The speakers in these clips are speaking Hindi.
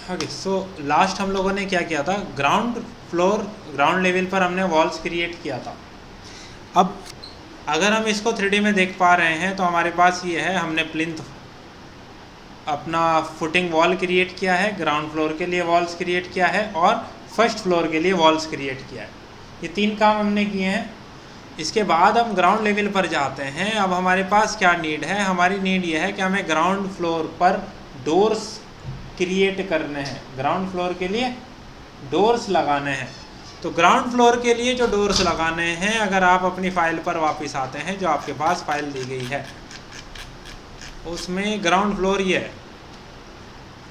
ओके, सो लास्ट हम लोगों ने क्या किया था, ग्राउंड लेवल पर हमने वॉल्स क्रिएट किया था। अब अगर हम इसको 3D में देख पा रहे हैं तो हमारे पास ये है, हमने प्लिंथ अपना फुटिंग वॉल क्रिएट किया है, ग्राउंड फ्लोर के लिए वॉल्स क्रिएट किया है और फर्स्ट फ्लोर के लिए वॉल्स क्रिएट किया है। ये 3 काम हमने किए हैं। इसके बाद हम ग्राउंड लेवल पर जाते हैं। अब हमारे पास क्या नीड है, हमारी नीड ये है कि हमें ग्राउंड फ्लोर पर डोर्स क्रिएट करने हैं, ग्राउंड फ्लोर के लिए डोर्स लगाने हैं। तो ग्राउंड फ्लोर के लिए जो डोर्स लगाने हैं, अगर आप अपनी फाइल पर वापस आते हैं, जो आपके पास फाइल दी गई है उसमें ग्राउंड फ्लोर ये है।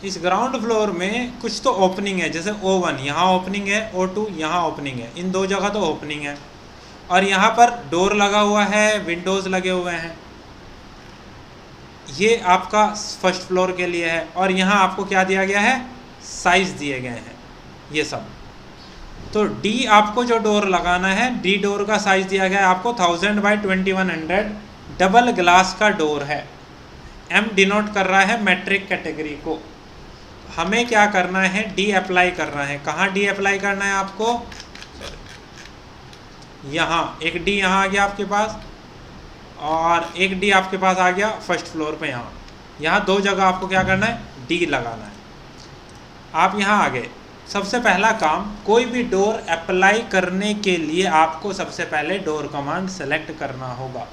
इस ग्राउंड फ्लोर में कुछ तो ओपनिंग है, जैसे O1 यहाँ ओपनिंग है, O2 यहाँ ओपनिंग है, इन 2 जगह तो ओपनिंग है और यहाँ पर डोर लगा हुआ है, विंडोज़ लगे हुए हैं। ये आपका फर्स्ट फ्लोर के लिए है और यहाँ आपको क्या दिया गया है, साइज़ दिए गए हैं ये सब। तो D आपको जो डोर लगाना है, D डोर का साइज़ दिया गया है आपको 1000 बाई 2100, डबल ग्लास का डोर है। M डिनोट कर रहा है मैट्रिक कैटेगरी को। हमें क्या करना है, D अप्लाई करना है। कहाँ D अप्लाई करना है आपको, यहाँ एक D यहाँ आ गया आपके पास और एक D आपके पास आ गया फर्स्ट फ्लोर पे। यहाँ 2 जगह आपको क्या करना है, D लगाना है। आप यहाँ आ गए। सबसे पहला काम, कोई भी डोर अप्लाई करने के लिए आपको सबसे पहले डोर कमांड सेलेक्ट करना होगा।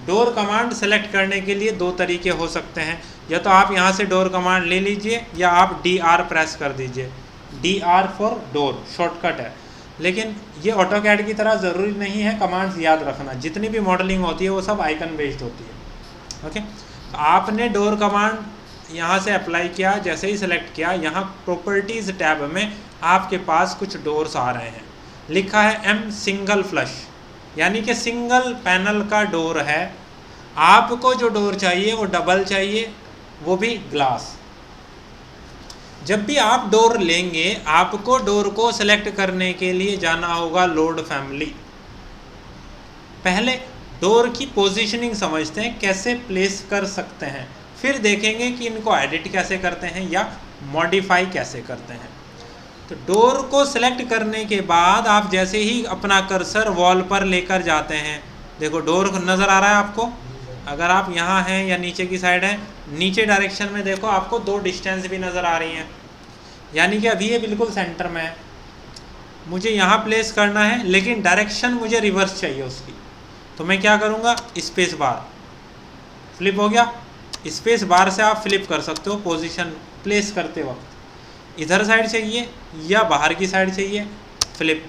डोर कमांड सेलेक्ट करने के लिए 2 तरीके हो सकते हैं, या तो आप यहाँ से डोर कमांड ले लीजिए या आप DR प्रेस कर दीजिए। DR फॉर डोर शॉर्टकट है, लेकिन ये ऑटोकैड की तरह ज़रूरी नहीं है कमांड्स याद रखना। जितनी भी मॉडलिंग होती है वो सब आइकन बेस्ड होती है। ओके, तो आपने डोर कमांड यहाँ से अप्लाई किया, जैसे ही सेलेक्ट किया, यहाँ प्रॉपर्टीज़ टैब में आपके पास कुछ डोर्स आ रहे हैं। लिखा है M सिंगल फ्लश, यानी कि सिंगल पैनल का डोर है। आपको जो डोर चाहिए वो डबल चाहिए, वो भी ग्लास। जब भी आप डोर लेंगे, आपको डोर को सेलेक्ट करने के लिए जाना होगा लोड फैमिली। पहले डोर की पोजीशनिंग समझते हैं, कैसे प्लेस कर सकते हैं, फिर देखेंगे कि इनको एडिट कैसे करते हैं या मॉडिफाई कैसे करते हैं। तो डोर को सेलेक्ट करने के बाद आप जैसे ही अपना कर्सर वॉल पर लेकर जाते हैं, देखो डोर नज़र आ रहा है आपको। अगर आप यहाँ हैं या नीचे की साइड हैं, नीचे डायरेक्शन में देखो आपको 2 डिस्टेंस भी नज़र आ रही हैं, यानी कि अभी ये बिल्कुल सेंटर में है। मुझे यहाँ प्लेस करना है, लेकिन डायरेक्शन मुझे रिवर्स चाहिए उसकी। तो मैं क्या करूँगा, स्पेस बार, फ्लिप हो गया। स्पेस बार से आप फ्लिप कर सकते हो पोजीशन प्लेस करते वक्त। इधर साइड चाहिए या बाहर की साइड चाहिए, फ्लिप।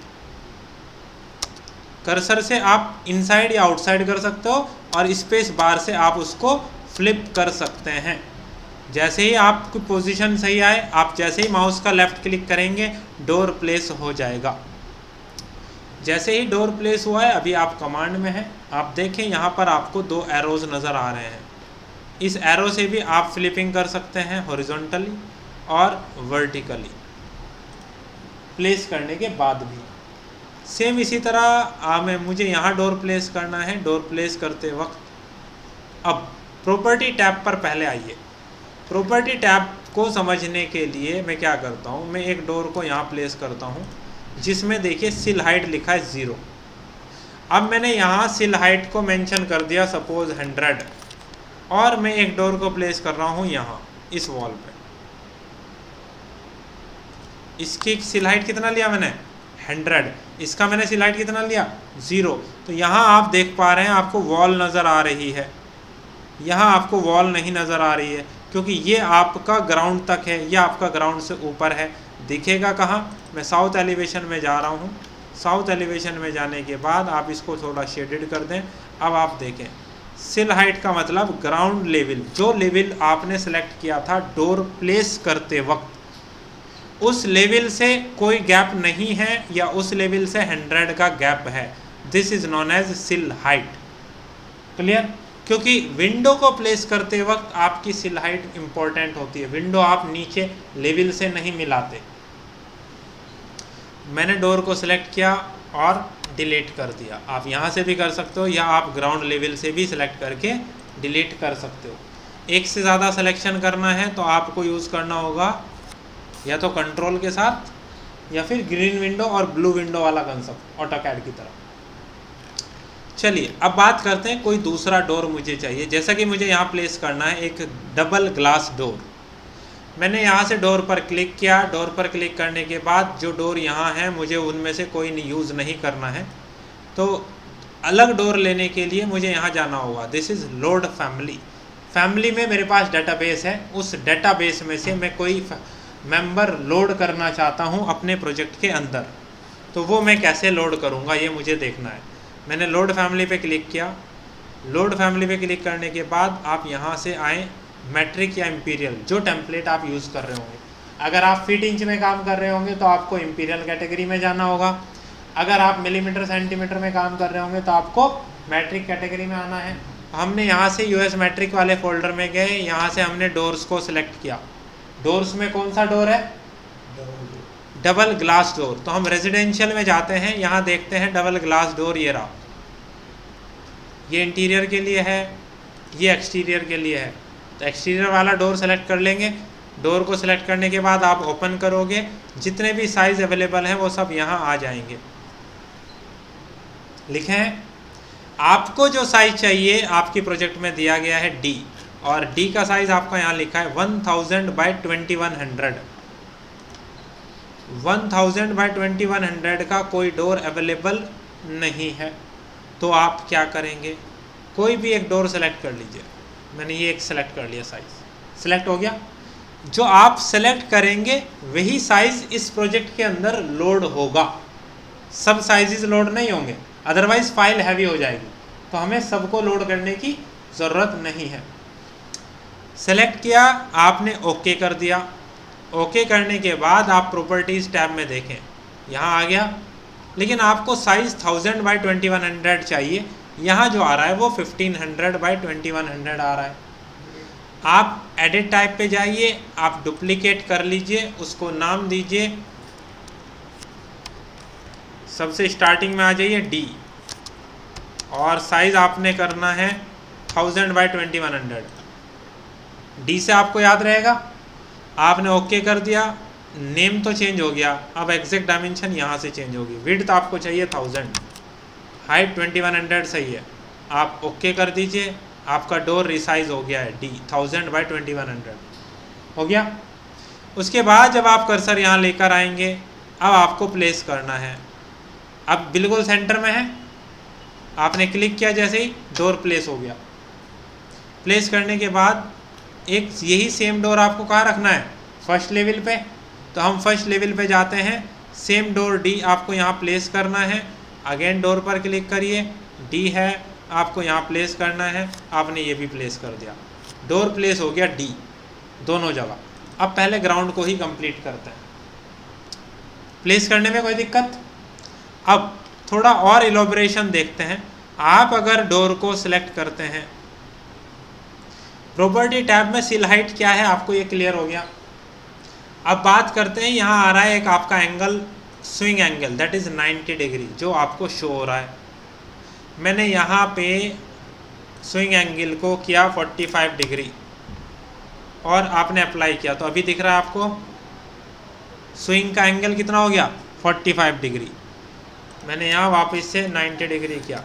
कर्सर से आप इनसाइड या आउटसाइड कर सकते हो और स्पेस बार से आप उसको फ्लिप कर सकते हैं। जैसे ही आपकी पोजीशन सही आए, आप जैसे ही माउस का लेफ़्ट क्लिक करेंगे, डोर प्लेस हो जाएगा। जैसे ही डोर प्लेस हुआ है, अभी आप कमांड में हैं, आप देखें यहाँ पर आपको 2 एरोज़ नज़र आ रहे हैं। इस एरो से भी आप फ्लिपिंग कर सकते हैं हॉरिजॉन्टली और वर्टिकली, प्लेस करने के बाद भी। सेम इसी तरह मुझे यहाँ डोर प्लेस करना है। डोर प्लेस करते वक्त अब प्रॉपर्टी टैब पर पहले आइए। प्रॉपर्टी टैब को समझने के लिए मैं क्या करता हूँ, मैं एक डोर को यहाँ प्लेस करता हूँ जिसमें देखिए सिल हाइट लिखा है 0। अब मैंने यहाँ सिल हाइट को मेंशन कर दिया सपोज 100, और मैं एक डोर को प्लेस कर रहा हूँ यहाँ इस वॉल पे। इसकी सिल हाइट कितना लिया मैंने, 100। इसका मैंने सिल हाइट कितना लिया, 0। तो यहाँ आप देख पा रहे हैं आपको वॉल नज़र आ रही है, यहाँ आपको वॉल नहीं नज़र आ रही है, क्योंकि ये आपका ग्राउंड तक है, ये आपका ग्राउंड से ऊपर है। दिखेगा कहाँ, मैं साउथ एलिवेशन में जा रहा हूँ। साउथ एलिवेशन में जाने के बाद आप इसको थोड़ा शेडेड कर दें। अब आप देखें सिल हाइट का मतलब ग्राउंड लेवल, जो लेवल आपने सेलेक्ट किया था डोर प्लेस करते वक्त, उस लेवल से कोई गैप नहीं है या उस लेवल से 100 का गैप है। दिस इज़ नॉन एज सिल हाइट। क्लियर? क्योंकि विंडो को प्लेस करते वक्त आपकी सिल हाइट इम्पोर्टेंट होती है। विंडो आप नीचे लेवल से नहीं मिलाते। मैंने डोर को सिलेक्ट किया और डिलीट कर दिया। आप यहाँ से भी कर सकते हो या आप ग्राउंड लेवल से भी सिलेक्ट करके डिलीट कर सकते हो। एक से ज़्यादा सिलेक्शन करना है तो आपको यूज़ करना होगा या तो कंट्रोल के साथ या फिर ग्रीन विंडो और ब्लू विंडो वाला कंसेप्ट ऑटोकैड की तरह। चलिए अब बात करते हैं, कोई दूसरा डोर मुझे चाहिए। जैसा कि मुझे यहाँ प्लेस करना है एक डबल ग्लास डोर। मैंने यहाँ से डोर पर क्लिक किया। डोर पर क्लिक करने के बाद जो डोर यहाँ है मुझे उनमें से कोई यूज़ नहीं करना है, तो अलग डोर लेने के लिए मुझे यहाँ जाना होगा। This is load family. Family में मेरे पास डेटाबेस है, उस डेटाबेस में से मैं कोई मेंबर लोड करना चाहता हूँ अपने प्रोजेक्ट के अंदर, तो वो मैं कैसे लोड करूँगा ये मुझे देखना है। मैंने लोड फैमिली पे क्लिक किया। लोड फैमिली पे क्लिक करने के बाद आप यहाँ से आएँ मैट्रिक या इम्पीरियल, जो टेम्पलेट आप यूज़ कर रहे होंगे। अगर आप फीट इंच में काम कर रहे होंगे तो आपको इम्पीरियल कैटेगरी में जाना होगा। अगर आप मिलीमीटर सेंटीमीटर में काम कर रहे होंगे तो आपको मैट्रिक कैटेगरी में आना है। हमने यहाँ से यूएस मैट्रिक वाले फोल्डर में गए, यहाँ से हमने डोर्स को सिलेक्ट किया। डोर्स में कौन सा डोर है? Double glass door. तो हम रेजिडेंशियल में जाते हैं, यहाँ देखते हैं डबल ग्लास डोर ये रहा। ये इंटीरियर के लिए है, ये एक्सटीरियर के लिए है। तो एक्सटीरियर वाला डोर सेलेक्ट कर लेंगे। डोर को सिलेक्ट करने के बाद आप ओपन करोगे, जितने भी साइज़ अवेलेबल हैं वो सब यहाँ आ जाएंगे। लिखे हैं आपको जो साइज़ चाहिए आपकी प्रोजेक्ट में दिया गया है डी, और डी का साइज़ आपका यहाँ लिखा है 1000 बाई 2100। 1000 बाई 2100 का कोई डोर अवेलेबल नहीं है, तो आप क्या करेंगे? कोई भी एक डोर सेलेक्ट कर लीजिए। मैंने ये एक सेलेक्ट कर लिया, साइज़ सेलेक्ट हो गया। जो आप सेलेक्ट करेंगे वही साइज़ इस प्रोजेक्ट के अंदर लोड होगा, सब साइजेस लोड नहीं होंगे, अदरवाइज फाइल हैवी हो जाएगी। तो हमें सबको लोड करने की ज़रूरत नहीं है। सेलेक्ट किया आपने, ओके कर दिया। ओके करने के बाद आप प्रॉपर्टीज़ टैब में देखें, यहाँ आ गया। लेकिन आपको साइज़ 1000 बाई 2100 चाहिए, यहाँ जो आ रहा है वो 1500 बाई 2100 आ रहा है। आप एडिट टाइप पे जाइए, आप डुप्लीकेट कर लीजिए, उसको नाम दीजिए, सबसे स्टार्टिंग में आ जाइए डी, और साइज़ आपने करना है 1000 बाई 2100। डी से आपको याद रहेगा। आपने ओके कर दिया, नेम तो चेंज हो गया, अब एग्जैक्ट डायमेंशन यहाँ से चेंज होगी। विड्थ आपको चाहिए 1000, हाइट 2100 सही है, आप ओके कर दीजिए। आपका डोर रिसाइज हो गया है डी, 1000 बाई 2100 हो गया। उसके बाद जब आप कर्सर यहाँ लेकर आएंगे, अब आपको प्लेस करना है। अब बिल्कुल सेंटर में है, आपने क्लिक किया, जैसे ही डोर प्लेस हो गया। प्लेस करने के बाद एक यही सेम डोर आपको कहाँ रखना है? फर्स्ट लेवल पे। तो हम फर्स्ट लेवल पे जाते हैं, सेम डोर डी आपको यहाँ प्लेस करना है। अगेन डोर पर क्लिक करिए, डी है आपको यहाँ प्लेस करना है, आपने ये भी प्लेस कर दिया। डोर प्लेस हो गया डी दोनों जगह। अब पहले ग्राउंड को ही कंप्लीट करते हैं। प्लेस करने में कोई दिक्कत? अब थोड़ा और इलॉबरेशन देखते हैं। आप अगर डोर को सिलेक्ट करते हैं, प्रॉपर्टी टैब में सील हाइट क्या है आपको ये क्लियर हो गया। अब बात करते हैं, यहाँ आ रहा है एक आपका angle, swing angle, that is 90 degree, जो आपको शो हो रहा है। मैंने यहाँ पे स्विंग एंगल को किया 45 डिग्री और आपने अप्लाई किया, तो अभी दिख रहा है आपको स्विंग का एंगल कितना हो गया? 45 डिग्री। मैंने यहाँ वापस से 90 डिग्री किया।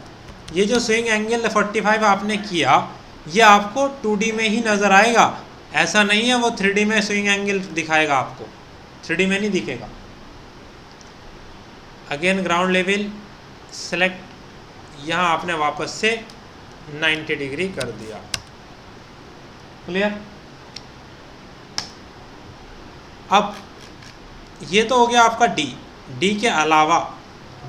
ये जो स्विंग एंगल 45 आपने किया, ये आपको 2D में ही नज़र आएगा, ऐसा नहीं है वो 3D में स्विंग एंगल दिखाएगा आपको, 3D में नहीं दिखेगा। अगेन ग्राउंड लेवल सेलेक्ट, यहाँ आपने वापस से 90 डिग्री कर दिया। क्लियर? अब ये तो हो गया आपका डी। डी के अलावा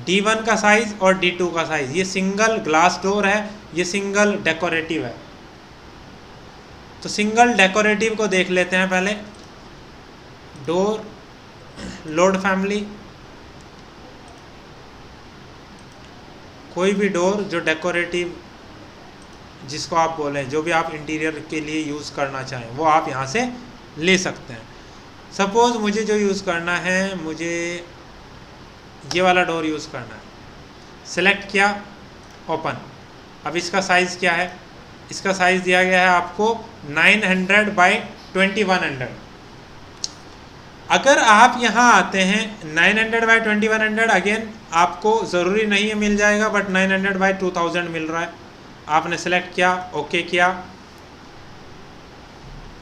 D1 का साइज़ और D2 का साइज़, ये सिंगल ग्लास डोर है, ये सिंगल डेकोरेटिव है। तो सिंगल डेकोरेटिव को देख लेते हैं पहले। डोर, लोड फैमिली, कोई भी डोर जो डेकोरेटिव, जिसको आप बोलें, जो भी आप इंटीरियर के लिए यूज़ करना चाहें वो आप यहाँ से ले सकते हैं। सपोज़ मुझे जो यूज़ करना है, मुझे ये वाला डोर यूज़ करना है। सेलेक्ट किया, ओपन। अब इसका साइज़ क्या है? इसका साइज़ दिया गया है आपको 900 बाई 2100। अगर आप यहाँ आते हैं 900 बाई 2100, अगेन आपको ज़रूरी नहीं है मिल जाएगा, बट 900 बाई 2000 मिल रहा है। आपने सेलेक्ट किया, ओके किया।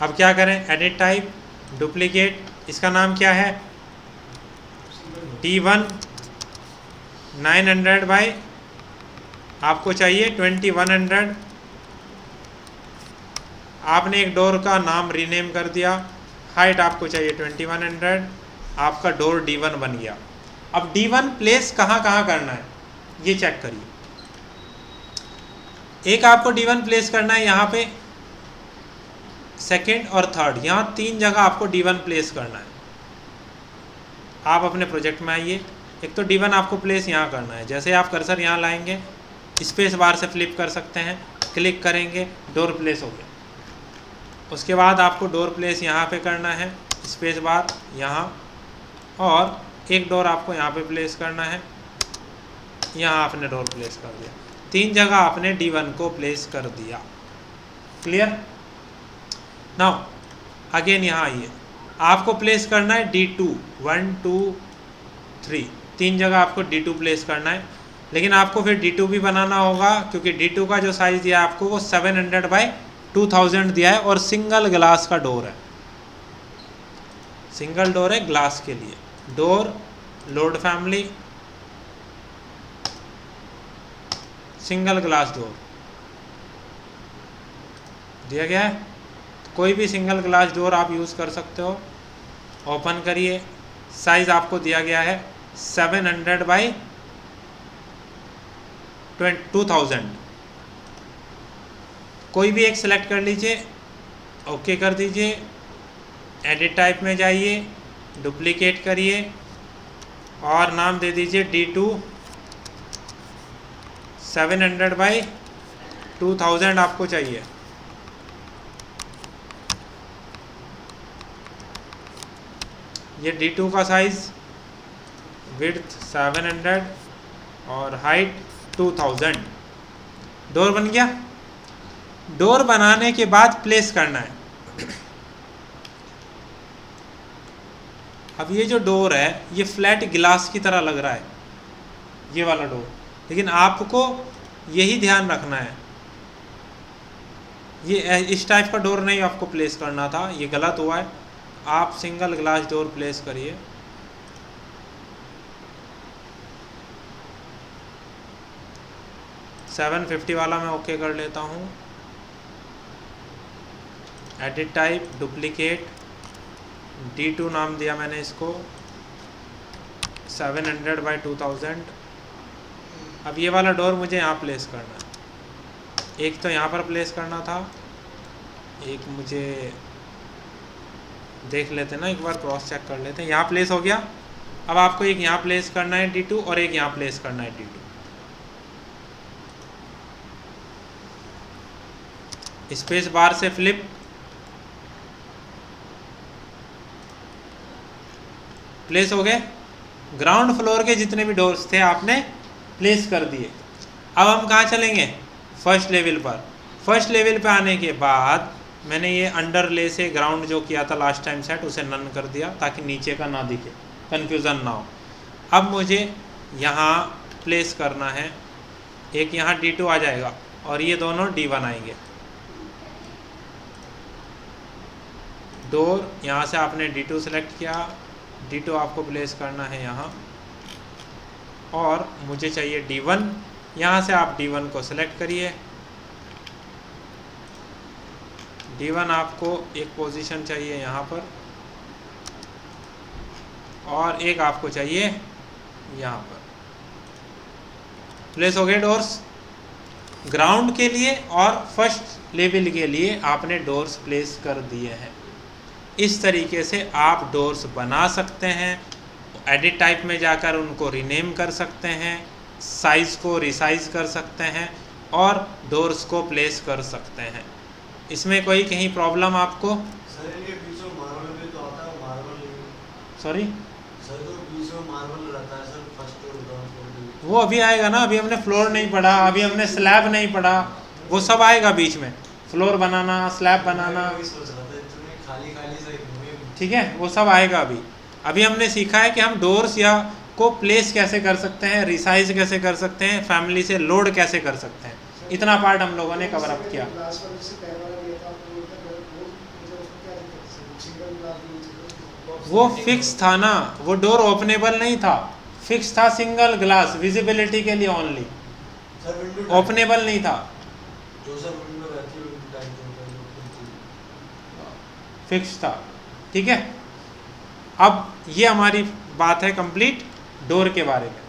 अब क्या करें, एडिट टाइप, डुप्लीकेट, इसका नाम क्या है D1 900 बाई आपको चाहिए 2100। आपने एक डोर का नाम रीनेम कर दिया, हाइट आपको चाहिए 2100, आपका डोर D1 बन गया। अब D1 प्लेस कहाँ कहाँ करना है ये चेक करिए। एक आपको D1 प्लेस करना है यहाँ पे, सेकंड और थर्ड, यहाँ 3 जगह आपको D1 प्लेस करना है। आप अपने प्रोजेक्ट में आइए, एक तो D1 आपको प्लेस यहाँ करना है। जैसे आप कर्सर यहाँ लाएंगे, स्पेस बार से फ्लिप कर सकते हैं, क्लिक करेंगे, डोर प्लेस हो गया। उसके बाद आपको डोर प्लेस यहाँ पे करना है, स्पेस बार यहाँ, और एक डोर आपको यहाँ पे प्लेस करना है, यहाँ आपने डोर प्लेस कर दिया। 3 जगह आपने D1 को प्लेस कर दिया। क्लियर? नाउ अगेन यहाँ आइए, आपको प्लेस करना है D2, 1 2 3, 3 जगह आपको D2 प्लेस करना है। लेकिन आपको फिर D2 भी बनाना होगा, क्योंकि D2 का जो साइज़ दिया है आपको वो 700 बाई 2000 दिया है, और सिंगल ग्लास का डोर है, सिंगल डोर है ग्लास के लिए। Door, load family, single glass door दिया गया है। कोई भी सिंगल ग्लास डोर आप यूज़ कर सकते हो। ओपन करिए, साइज़ आपको दिया गया है 700 बाई 2000। कोई भी एक सिलेक्ट कर लीजिए, ओके कर दीजिए, एडिट टाइप में जाइए, डुप्लीकेट करिए और नाम दे दीजिए D2 700 बाई 2000 आपको चाहिए। ये D2 का साइज़, विड्थ 700 और हाइट 2000। डोर बन गया। डोर बनाने के बाद प्लेस करना है। अब ये जो डोर है ये फ्लैट ग्लास की तरह लग रहा है, ये वाला डोर, लेकिन आपको यही ध्यान रखना है, ये इस टाइप का डोर नहीं आपको प्लेस करना था, ये गलत हुआ है। आप सिंगल ग्लास डोर प्लेस करिए। $750 वाला मैं ओके कर लेता हूँ। एडिट टाइप, डुप्लीकेट, D2 नाम दिया मैंने इसको, 700 बाई 2000। अब ये वाला डोर मुझे यहाँ प्लेस करना है। एक तो यहाँ पर प्लेस करना था, एक मुझे देख लेते हैं ना, एक बार क्रॉस चेक कर लेते हैं। यहाँ प्लेस हो गया। अब आपको एक यहाँ प्लेस करना है D2 और एक यहाँ प्लेस करना है D2। स्पेस बार से फ्लिप, प्लेस हो गए। ग्राउंड फ्लोर के जितने भी डोर्स थे आपने प्लेस कर दिए। अब हम कहाँ चलेंगे, फर्स्ट लेवल पर। फर्स्ट लेवल पे आने के बाद मैंने ये अंडरले से ग्राउंड जो किया था लास्ट टाइम सेट, उसे नन कर दिया ताकि नीचे का ना दिखे, कन्फ्यूज़न ना हो। अब मुझे यहाँ प्लेस करना है, एक यहाँ D2 आ जाएगा और ये दोनों D1 आएंगे। डोर यहाँ से आपने D2 सेलेक्ट किया, D2 आपको प्लेस करना है यहाँ, और मुझे चाहिए D1। यहाँ से आप D1 को सेलेक्ट करिए। D1 आपको एक पोजीशन चाहिए यहाँ पर, और एक आपको चाहिए यहाँ पर। प्लेस हो गए डोर्स। ग्राउंड के लिए और फर्स्ट लेवल के लिए आपने डोर्स प्लेस कर दिए हैं। इस तरीके से आप डोर्स बना सकते हैं। एडिट टाइप में जाकर उनको रीनेम कर सकते हैं, साइज़ को रिसाइज कर सकते हैं, और डोर्स को प्लेस कर सकते हैं। इसमें कोई कहीं प्रॉब्लम आपको? सर ये बीच में मार्बल भी तो आता है, मार्बल सॉरी सर तो बीच में मार्बल रहता है sir, first floor ground floor. वो अभी आएगा ना, अभी हमने फ्लोर नहीं पढ़ा, अभी हमने स्लैब नहीं पढ़ा, वो सब आएगा बीच में। फ्लोर बनाना, स्लैब बनाना, सोच रहा था इतने खाली खाली से, ठीक है, वो सब आएगा अभी। अभी हमने सीखा है कि हम डोर्स या को प्लेस कैसे कर सकते हैं, रिसाइज कैसे कर सकते हैं, फैमिली से लोड कैसे कर सकते हैं। इतना पार्ट हम लोगों ने कवर अप किया। वो फिक्स था ना, वो डोर ओपनेबल नहीं था, फिक्स था, सिंगल ग्लास विजिबिलिटी के लिए ओनली, सर विंडो ओपनेबल नहीं था, जो सर विंडो रहती है विंडो टाइप फिक्स था। ठीक है, अब ये हमारी बात है कंप्लीट डोर के बारे में।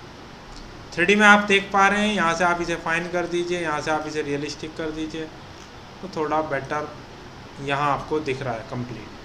3D में आप देख पा रहे हैं, यहाँ से आप इसे फाइन कर दीजिए, यहाँ से आप इसे रियलिस्टिक कर दीजिए, तो थोड़ा बेटर यहाँ आपको दिख रहा है कंप्लीट।